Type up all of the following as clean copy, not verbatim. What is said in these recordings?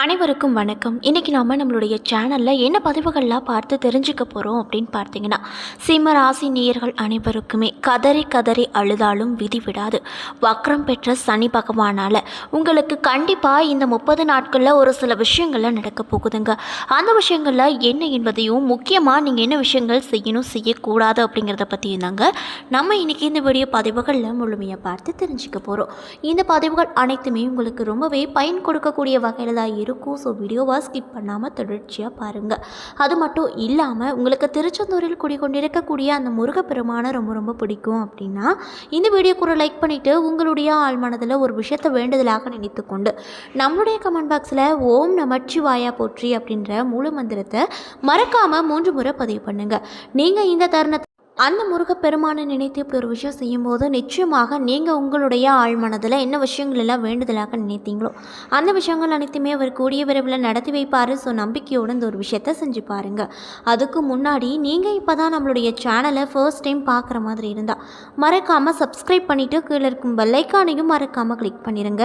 அனைவருக்கும் வணக்கம். இன்றைக்கி நாம் நம்மளுடைய சேனலில் என்ன பதிவுகள்லாம் பார்த்து தெரிஞ்சுக்க போகிறோம் அப்படின்னு பார்த்தீங்கன்னா, சிம்ம ராசி நேயர்கள் அனைவருக்குமே கதறி கதறி அழுதாலும் விதி விடாது. வக்ரம் பெற்ற சனி பகவானால் உங்களுக்கு கண்டிப்பாக இந்த 30 நாட்களில் ஒரு சில விஷயங்கள்லாம் நடக்க போகுதுங்க. அந்த விஷயங்களில் என்ன என்பதையும் முக்கியமாக நீங்கள் என்ன விஷயங்கள் செய்யணும் செய்யக்கூடாது அப்படிங்கிறத பற்றியும் தாங்க நம்ம இன்றைக்கி இந்த வீடியோ பதிவுகளில் முழுமையாக பார்த்து தெரிஞ்சுக்க போகிறோம். இந்த பதிவுகள் அனைத்துமே உங்களுக்கு ரொம்பவே பயன் கொடுக்கக்கூடிய வகையில் தான் இருக்கும். ஸோ வீடியோவை ஸ்கிப் பண்ணாமல் தொடர்ச்சியாக பாருங்கள். அது மட்டும் இல்லாமல் உங்களுக்கு திருச்செந்தூரில் குடிக்கொண்டிருக்கக்கூடிய அந்த முருகப்பெருமானை ரொம்ப ரொம்ப பிடிக்கும் அப்படின்னா இந்த வீடியோக்கு ஒரு லைக் பண்ணிவிட்டு உங்களுடைய ஆழ்மனதில் ஒரு விஷயத்தை வேண்டுதலாக நினைத்து கொண்டு நம்மளுடைய கமெண்ட் பாக்ஸில் ஓம் நமச்சிவாயா போற்றி அப்படின்ற மூல மந்திரத்தை மறக்காமல் 3 முறை பதிவு பண்ணுங்கள். நீங்கள் இந்த தருணத்தை அந்த முருகப்பெருமானை நினைத்து இப்படி ஒரு விஷயம் செய்யும்போது நிச்சயமாக நீங்கள் உங்களுடைய ஆழ்மனதில் என்ன விஷயங்கள் எல்லாம் வேண்டுதலாக நினைத்தீங்களோ அந்த விஷயங்கள் அனைத்துமே அவர் கூடிய விரைவில் நடத்தி வைப்பார். ஸோ நம்பிக்கையோடு இந்த ஒரு விஷயத்தை செஞ்சு பாருங்கள். அதுக்கு முன்னாடி நீங்கள் இப்போ தான் நம்மளுடைய சேனலை ஃபர்ஸ்ட் டைம் பார்க்குற மாதிரி இருந்தால் மறக்காமல் சப்ஸ்கிரைப் பண்ணிவிட்டு கீழே இருக்கும் பெல்லைக்கானையும் மறக்காமல் கிளிக் பண்ணிடுங்க.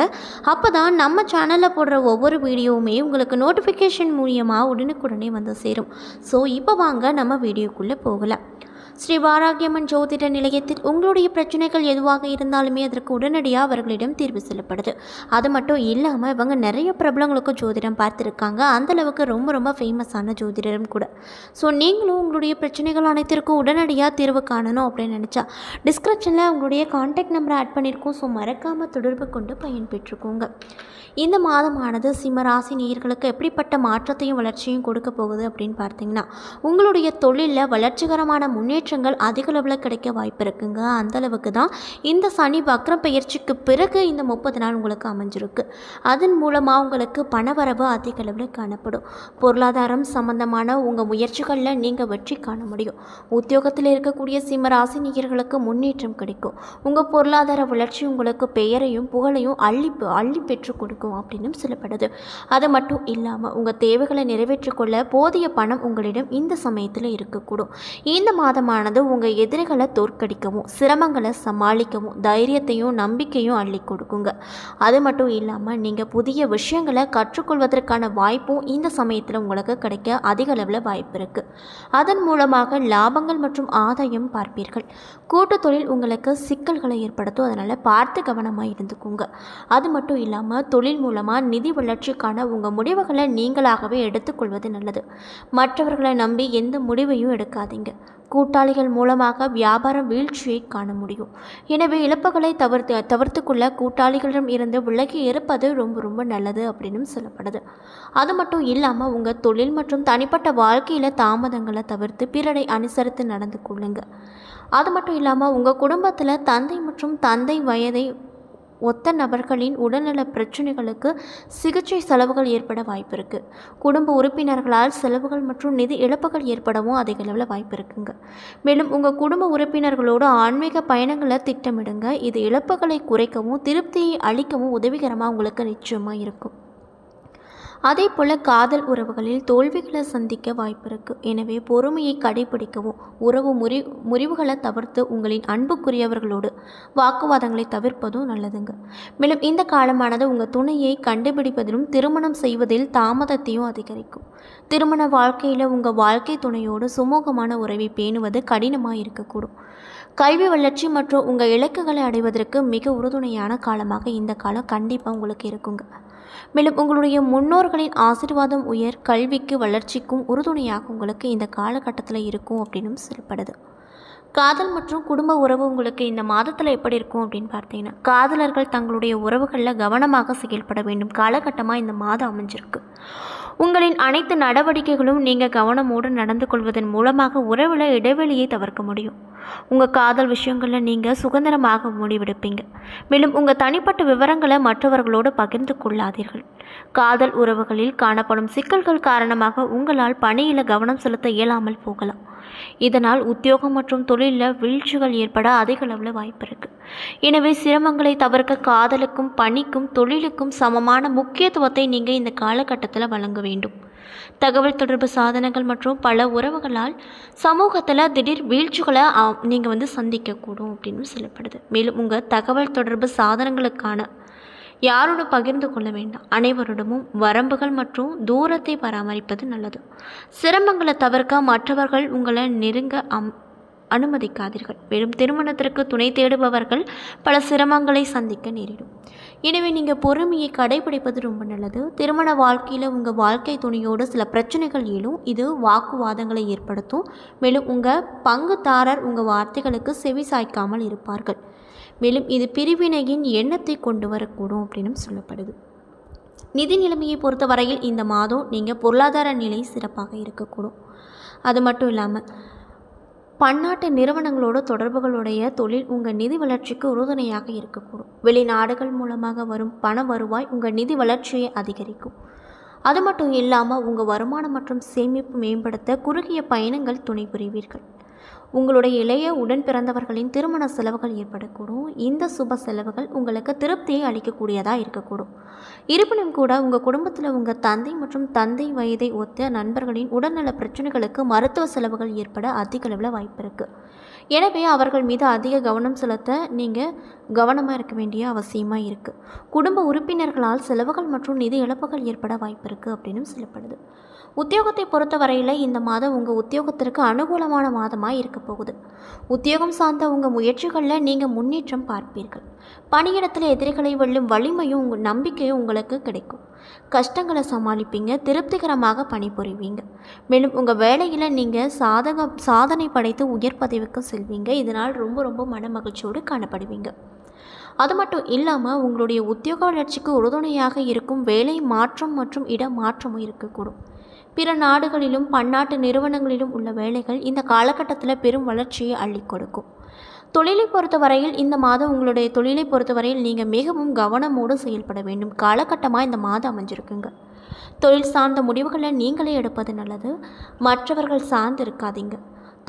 அப்போ தான் நம்ம சேனலில் போடுற ஒவ்வொரு வீடியோவுமே உங்களுக்கு நோட்டிஃபிகேஷன் மூலியமாக உடனுக்குடனே வந்து சேரும். ஸோ இப்போ வாங்க நம்ம வீடியோக்குள்ளே போகலாம். ஸ்ரீ வாராகியம்மன் ஜோதிட நிலையத்தில் உங்களுடைய பிரச்சனைகள் எதுவாக இருந்தாலுமே அதற்கு உடனடியாக அவர்களிடம் தீர்வு சொல்லப்படுது. அது மட்டும் இல்லாமல் இவங்க நிறைய பிரபலங்களுக்கு ஜோதிடம் பார்த்துருக்காங்க. அந்தளவுக்கு ரொம்ப ரொம்ப ஃபேமஸான ஜோதிடரும் கூட. ஸோ நீங்களும் உங்களுடைய பிரச்சனைகள் அனைத்திற்கும் உடனடியாக தீர்வு காணணும் அப்படின்னு நினச்சா டிஸ்கிரிப்ஷனில் உங்களுடைய கான்டாக்ட் நம்பரை ஆட் பண்ணியிருக்கோம். ஸோ மறக்காமல் தொடர்பு கொண்டு பயன்பெற்றுக்கோங்க. இந்த மாதமானது சிம்ம ராசி நேயர்களுக்கு எப்படிப்பட்ட மாற்றத்தையும் வளர்ச்சியும் கொடுக்க போகுது அப்படின்னு பார்த்தீங்கன்னா, உங்களுடைய தொழிலில் வளர்ச்சிகரமான முன்னேற்றங்கள் அதிக அளவில் கிடைக்க வாய்ப்பு இருக்குங்க. அந்தளவுக்கு தான் இந்த சனி வக்ரம் பெயர்ச்சிக்கு பிறகு இந்த 30 நாள் உங்களுக்கு அமைஞ்சிருக்கு. அதன் மூலமாக உங்களுக்கு பணவரவு அதிக அளவில் காணப்படும். பொருளாதாரம் சம்பந்தமான உங்கள் முயற்சிகளில் நீங்கள் வெற்றி காண முடியும். உத்தியோகத்தில் இருக்கக்கூடிய சிம்ம ராசி நேயர்களுக்கு முன்னேற்றம் கிடைக்கும். உங்கள் பொருளாதார வளர்ச்சி உங்களுக்கு பெயரையும் புகழையும் அள்ளி பெற்றுக் கொடுக்கும் அப்படின்னு சொல்லப்படுது. அது மட்டும் இல்லாமல் உங்கள் தேவைகளை நிறைவேற்றிக்கொள்ள போதிய பணம் உங்களிடம் இந்த சமயத்தில் இருக்கக்கூடும். இந்த மாதமானது உங்கள் எதிரிகளை தோற்கடிக்கவும் சிரமங்களை சமாளிக்கவும் தைரியத்தையும் நம்பிக்கையும் அள்ளி கொடுக்குங்க. அது மட்டும் இல்லாமல் நீங்கள் புதிய விஷயங்களை கற்றுக்கொள்வதற்கான வாய்ப்பும் இந்த சமயத்தில் உங்களுக்கு கிடைக்க அதிக அளவில் வாய்ப்பு இருக்குது. அதன் மூலமாக லாபங்கள் மற்றும் ஆதாயம் பார்ப்பீர்கள். கூட்டு தொழில் உங்களுக்கு சிக்கல்களை ஏற்படுத்தும். அதனால் பார்த்து கவனமாக இருந்துக்குங்க. அது மட்டும் இல்லாமல் தொழில் மூலமாக நிதி வளர்ச்சிக்கான உங்கள் முடிவுகளை நீங்களாகவே எடுத்துக்கொள்வது நல்லது. மற்றவர்களை நம்பி எந்த முடிவையும் எடுக்காதீங்க. கூட்டாளிகள் மூலமாக வியாபார வீழ்ச்சியை காண முடியும். எனவே இழப்புகளை தவிர்த்துக்கொள்ள கூட்டாளிகளிடம் இருந்து விலகி இருப்பது ரொம்ப ரொம்ப நல்லது அப்படின்னு சொல்லப்படுது. அது மட்டும் இல்லாமல் உங்கள் தொழில் மற்றும் தனிப்பட்ட வாழ்க்கையில் தாமதங்களை தவிர்த்து பிறரை அனுசரித்து நடந்து கொள்ளுங்க. அது மட்டும் இல்லாமல் உங்கள் குடும்பத்தில் தந்தை மற்றும் தந்தை வயதை ஒத்த நபர்களின் உடல்நல பிரச்சனைகளுக்கு சிகிச்சை செலவுகள் ஏற்பட வாய்ப்பு இருக்குது. குடும்ப உறுப்பினர்களால் செலவுகள் மற்றும் நிதி இழப்புகள் ஏற்படவும் அதிக அளவில் வாய்ப்பு இருக்குங்க. மேலும் உங்கள் குடும்ப உறுப்பினர்களோடு ஆன்மீக பயணங்களை திட்டமிடுங்க. இது இழப்புகளை குறைக்கவும் திருப்தியை அளிக்கவும் உதவிகரமாக உங்களுக்கு நிச்சயமாக இருக்கும். அதே போல் காதல் உறவுகளில் தோல்விகளை சந்திக்க வாய்ப்பு இருக்குது. எனவே பொறுமையை கடைபிடிக்கவும் உறவு முறிவுகளை தவிர்த்து உங்களின் அன்புக்குரியவர்களோடு வாக்குவாதங்களை தவிர்ப்பதும் நல்லதுங்க. மேலும் இந்த காலமானது உங்கள் துணையை கண்டுபிடிப்பதிலும் திருமணம் செய்வதில் தாமதத்தையும் அதிகரிக்கும். திருமண வாழ்க்கையில் உங்கள் வாழ்க்கை துணையோடு சுமூகமான உறவை பேணுவது கடினமாக இருக்கக்கூடும். கல்வி வளர்ச்சி மற்றும் உங்கள் இலக்குகளை அடைவதற்கு மிக உறுதுணையான காலமாக இந்த காலம் கண்டிப்பாக உங்களுக்கு இருக்குங்க. மேலும் உங்களுடைய முன்னோர்களின் ஆசீர்வாதம் உயர் கல்விக்கு வளர்ச்சிக்கும் உறுதுணையாக உங்களுக்கு இந்த காலகட்டத்தில் இருக்கும் அப்படின்னு சொல்லப்படுது. காதல் மற்றும் குடும்ப உறவு உங்களுக்கு இந்த மாதத்தில் எப்படி இருக்கும் அப்படின்னு பார்த்தீங்கன்னா, காதலர்கள் தங்களுடைய உறவுகளில் கவனமாக செயல்பட வேண்டும் காலகட்டமாக இந்த மாதம் அமைஞ்சிருக்கு. உங்களின் அனைத்து நடவடிக்கைகளும் நீங்கள் கவனமோடு நடந்து கொள்வதன் மூலமாக உறவில் இடைவெளியை தவிர்க்க முடியும். உங்கள் காதல் விஷயங்களில் நீங்கள் சுதந்திரமாக முடிவெடுப்பீங்க. மேலும் உங்கள் தனிப்பட்ட விவரங்களை மற்றவர்களோடு பகிர்ந்து கொள்ளாதீர்கள். காதல் உறவுகளில் காணப்படும் சிக்கல்கள் காரணமாக உங்களால் பணியில் கவனம் செலுத்த இயலாமல் போகலாம். இதனால் உத்தியோகம் மற்றும் தொழிலில் வீழ்ச்சிகள் ஏற்பட அதிக அளவில் வாய்ப்பு இருக்குது. எனவே சிரமங்களை தவிர்க்க காதலுக்கும் பணிக்கும் தொழிலுக்கும் சமமான முக்கியத்துவத்தை நீங்கள் இந்த காலகட்டத்தில் வழங்க வேண்டும். தகவல் தொடர்பு சாதனங்கள் மற்றும் பல உறவுகளால் சமூகத்தில் திடீர் வீழ்ச்சிகளை நீங்கள் சந்திக்கக்கூடும் அப்படின்னு சொல்லப்படுது. மேலும் உங்கள் தகவல் தொடர்பு சாதனங்களுக்கான யாரோடு பகிர்ந்து கொள்ள வேண்டாம். அனைவரிடமும் வரம்புகள் மற்றும் தூரத்தை பராமரிப்பது நல்லது. சிரமங்களை தவிர்க்க மற்றவர்கள் உங்களை நெருங்க அனுமதிக்காதீர்கள். மேலும் திருமணத்திற்கு துணை தேடுபவர்கள் பல சிரமங்களை சந்திக்க நேரிடும். எனவே நீங்கள் பொறுமையை கடைபிடிப்பது ரொம்ப நல்லது. திருமண வாழ்க்கையில் உங்கள் வாழ்க்கை துணையோடு சில பிரச்சனைகள் எழும். இது வாக்குவாதங்களை ஏற்படுத்தும். மேலும் உங்கள் பங்குதாரர் உங்கள் வார்த்தைகளுக்கு செவி சாய்க்காமல் இருப்பார்கள். மேலும் இது பிரிவினையின் எண்ணத்தை கொண்டு வரக்கூடும் அப்படின்னு சொல்லப்படுது. நிதி நிலைமையை பொறுத்த வரையில் இந்த மாதம் நீங்கள் பொருளாதார நிலை சிறப்பாக இருக்கக்கூடும். அது மட்டும் இல்லாமல் பன்னாட்டு நிறுவனங்களோட தொடர்புகளுடைய தொழில் உங்கள் நிதி வளர்ச்சிக்கு உறுதுணையாக இருக்கக்கூடும். வெளிநாடுகள் மூலமாக வரும் பண வருவாய் உங்கள் நிதி வளர்ச்சியை அதிகரிக்கும். அது மட்டும் இல்லாமல் உங்கள் வருமானம் மற்றும் சேமிப்பு மேம்படுத்த குறுகிய பயணங்கள் துணை புரிவீர்கள். உங்களுடைய இளைய உடன் பிறந்தவர்களின் திருமண செலவுகள் ஏற்படக்கூடும். இந்த சுப செலவுகள் உங்களுக்கு திருப்தியை அளிக்கக்கூடியதாக இருக்கக்கூடும். இருப்பினும் கூட உங்கள் குடும்பத்தில் உங்கள் தந்தை மற்றும் தந்தை வயதை ஒத்த நண்பர்களின் உடல்நல பிரச்சனைகளுக்கு மருத்துவ செலவுகள் ஏற்பட அதிக அளவில் வாய்ப்பு இருக்குது. எனவே அவர்கள் மீது அதிக கவனம் செலுத்த நீங்கள் கவனமாக இருக்க வேண்டிய அவசியமாக இருக்குது. குடும்ப உறுப்பினர்களால் செலவுகள் மற்றும் நிதி இழப்புகள் ஏற்பட வாய்ப்பு இருக்குது அப்படின்னு சொல்லப்படுது. உத்தியோகத்தை பொறுத்த வரையில் இந்த மாதம் உங்கள் உத்தியோகத்திற்கு அனுகூலமான மாதமாக இருக்க போகுது. உத்தியோகம் சார்ந்த உங்கள் முயற்சிகளில் நீங்கள் முன்னேற்றம் பார்ப்பீர்கள். பணியிடத்தில் எதிரிகளை வெல்லும் வலிமையும் உங்கள் நம்பிக்கையும் உங்களுக்கு கிடைக்கும். கஷ்டங்களை சமாளிப்பீங்க. திருப்திகரமாக பணிபுரிவீங்க. மேலும் உங்கள் வேலையில் நீங்கள் சாதனை படைத்து உயர் பதவிக்கு செல்வீங்க. இதனால் ரொம்ப மன மகிழ்ச்சியோடு காணப்படுவீங்க. அது மட்டும் இல்லாமல் உங்களுடைய உத்தியோக வளர்ச்சிக்கு உறுதுணையாக இருக்கும் வேலை மாற்றம் மற்றும் இட மாற்றமும் இருக்கக்கூடும். பிற நாடுகளிலும் பன்னாட்டு நிறுவனங்களிலும் உள்ள வேலைகள் இந்த காலகட்டத்தில் பெரும் வளர்ச்சியை அள்ளி கொடுக்கும். தொழிலை பொறுத்தவரையில் இந்த மாதம் உங்களுடைய தொழிலை பொறுத்தவரையில் நீங்கள் மிகவும் கவனமோடு செயல்பட வேண்டும் காலகட்டமாக இந்த மாதம் அமைஞ்சிருக்குங்க. தொழில் சார்ந்த முடிவுகளை நீங்களே எடுப்பது நல்லது. மற்றவர்கள் சார்ந்து இருக்காதீங்க.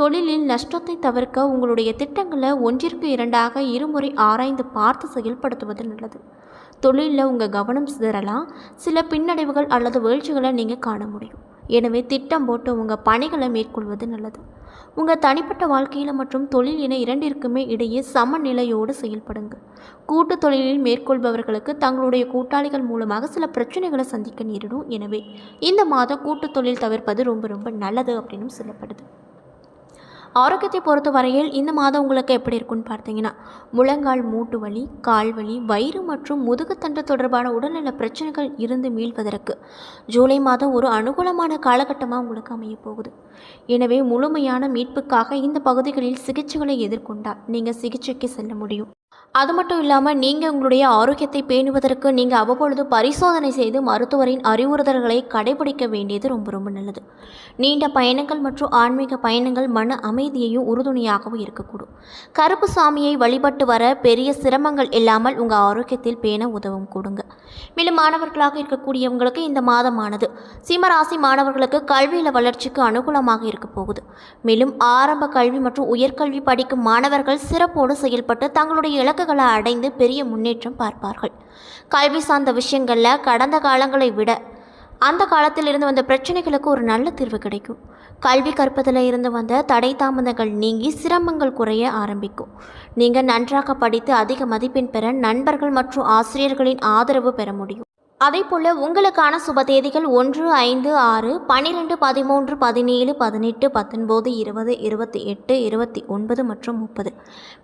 தொழிலில் நஷ்டத்தை தவிர்க்க உங்களுடைய திட்டங்களை 1க்கு 2ஆக இருமுறை ஆராய்ந்து பார்த்து செயல்படுத்துவது நல்லது. தொழிலில் உங்கள் கவனம் சிதறலாம். சில பின்னடைவுகள் அல்லது வீழ்ச்சிகளை நீங்கள் காண முடியும். எனவே திட்டம் போட்டு உங்கள் பணிகளை மேற்கொள்வது நல்லது. உங்கள் தனிப்பட்ட வாழ்க்கையில் மற்றும் தொழில் என இரண்டிற்குமே இடையே சமநிலையோடு செயல்படுங்க. கூட்டு தொழிலில் மேற்கொள்பவர்களுக்கு தங்களுடைய கூட்டாளிகள் மூலமாக சில பிரச்சனைகளை சந்திக்க நேரிடும். எனவே இந்த மாதம் கூட்டு தொழில் தவிர்ப்பது ரொம்ப நல்லது அப்படின்னு சொல்லப்படுது. ஆரோக்கியத்தை பொறுத்த வரையில் இந்த மாதம் உங்களுக்கு எப்படி இருக்குன்னு பார்த்தீங்கன்னா முழங்கால் மூட்டு வலி, கால் வலி, வயிறு மற்றும் முதுகுத்தண்டு தொடர்பான உடல்நல பிரச்சனைகள் இருந்து மீள்வதற்கு ஜூலை மாதம் ஒரு அனுகூலமான காலகட்டமாக உங்களுக்கு அமைய போகுது. எனவே முழுமையான மீட்புக்காக இந்த பகுதிகளில் சிகிச்சைகளை எதிர்கொண்டால் நீங்கள் சிகிச்சைக்கு செல்ல முடியும். அது மட்டும் இல்லாமல் நீங்கள் உங்களுடைய ஆரோக்கியத்தை பேணுவதற்கு நீங்கள் அவ்வப்பொழுது பரிசோதனை செய்து மருத்துவரின் அறிவுறுத்தல்களை கடைபிடிக்க வேண்டியது ரொம்ப நல்லது. நீண்ட பயணங்கள் மற்றும் ஆன்மீக பயணங்கள் மன அமைதியையும் உறுதுணையாகவும் இருக்கக்கூடும். கருப்பு சாமியை வழிபட்டு வர பெரிய சிரமங்கள் இல்லாமல் உங்கள் ஆரோக்கியத்தில் பேண உதவும் கொடுங்க. மேலும் மாணவர்களாக இருக்கக்கூடியவங்களுக்கு இந்த மாதமானது சிம்மராசி மாணவர்களுக்கு கல்வியில் வளர்ச்சிக்கு அனுகூலமாக இருக்க போகுது. மேலும் ஆரம்ப கல்வி மற்றும் உயர்கல்வி படிக்கும் மாணவர்கள் சிறப்போடு செயல்பட்டு தங்களுடைய இலக்குகளை அடைந்து பெரிய முன்னேற்றம் பார்ப்பார்கள். கல்வி சார்ந்த விஷயங்களில் கடந்த காலங்களை விட அந்த காலத்தில் இருந்து வந்த பிரச்சனைகளுக்கு ஒரு நல்ல தீர்வு கிடைக்கும். கல்வி கற்பதில் இருந்து வந்த தடை தாமதங்கள் நீங்கி சிரமங்கள் குறைய ஆரம்பிக்கும். நீங்கள் நன்றாக படித்து அதிக மதிப்பெண் பெற நண்பர்கள் மற்றும் ஆசிரியர்களின் ஆதரவு பெற முடியும். அதேபோல் உங்களுக்கான சுப தேதிகள் 1, 5, 6, 12, 13, 17, 18, 19, 20, 28, 29 மற்றும் 30.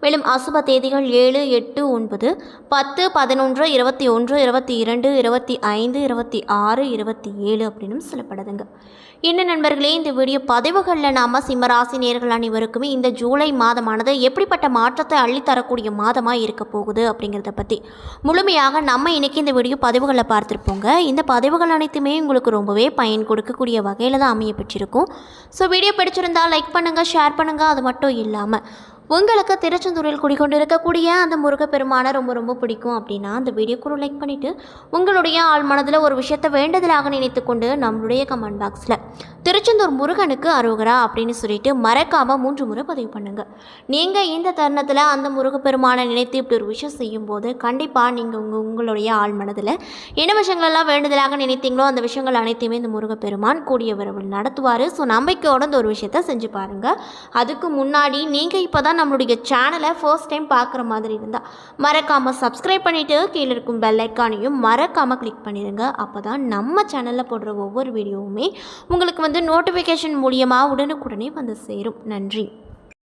மேலும் அசுப தேதிகள் 7, 8, 9, 10, 11, 21, 22, 25, 26, 27 அப்படின்னு சொல்லப்படுதுங்க. என்ன நண்பர்களே, இந்த வீடியோ பதிவுகளில் நாம் சிம்மராசி நேயர்கள் அனைவருக்குமே இந்த ஜூலை மாதமானது எப்படிப்பட்ட மாற்றத்தை அள்ளித்தரக்கூடிய மாதமாக இருக்க போகுது அப்படிங்கிறத பற்றி முழுமையாக நம்ம இன்றைக்கி இந்த வீடியோ பதிவுகளில் பார்த்துருப்போங்க. இந்த பதிவுகள் அனைத்துமே உங்களுக்கு ரொம்பவே பயன் கொடுக்கக்கூடிய வகையில் தான் அமைய பெற்றிருக்கும். ஸோ வீடியோ பிடிச்சிருந்தால் லைக் பண்ணுங்கள், ஷேர் பண்ணுங்கள். அது மட்டும் இல்லாமல் உங்களுக்கு திருச்செந்தூரில் குடிக்கொண்டு இருக்கக்கூடிய அந்த முருகப்பெருமானை ரொம்ப பிடிக்கும் அப்படின்னா அந்த வீடியோக்கு லைக் பண்ணிவிட்டு உங்களுடைய ஆள் மனதில் ஒரு விஷயத்தை வேண்டுதலாக நினைத்து கொண்டு நம்மளுடைய கமெண்ட் பாக்ஸில் திருச்செந்தூர் முருகனுக்கு அரோகரா அப்படின்னு சொல்லிட்டு மறக்காமல் 3 முறை பதிவு பண்ணுங்கள். நீங்கள் இந்த தருணத்தில் அந்த முருகப்பெருமானை நினைத்து இப்படி ஒரு விஷயம் செய்யும்போது கண்டிப்பாக நீங்கள் உங்களுடைய ஆள் மனதில் என்ன விஷயங்களெல்லாம் வேண்டுதலாக நினைத்தீங்களோ அந்த விஷயங்கள் அனைத்தையுமே இந்த முருகப்பெருமான் கூடிய விரைவில் நடத்துவார். ஸோ நம்பிக்கையோட இந்த ஒரு விஷயத்தை செஞ்சு பாருங்கள். அதுக்கு முன்னாடி நீங்கள் இப்போ தான் நம்மளுடைய சேனலை ஃபர்ஸ்ட் டைம் பார்க்குற மாதிரி இருந்தால் மறக்காமல் சப்ஸ்கிரைப் பண்ணிவிட்டு கீழே இருக்கும் பெல் ஐக்கானையும் மறக்காமல் கிளிக் பண்ணிடுங்க. அப்போ தான் நம்ம சேனலில் போடுற ஒவ்வொரு வீடியோவுமே உங்களுக்கு நோட்டிஃபிகேஷன் மூலியமாக உடனுக்குடனே வந்து சேரும். நன்றி.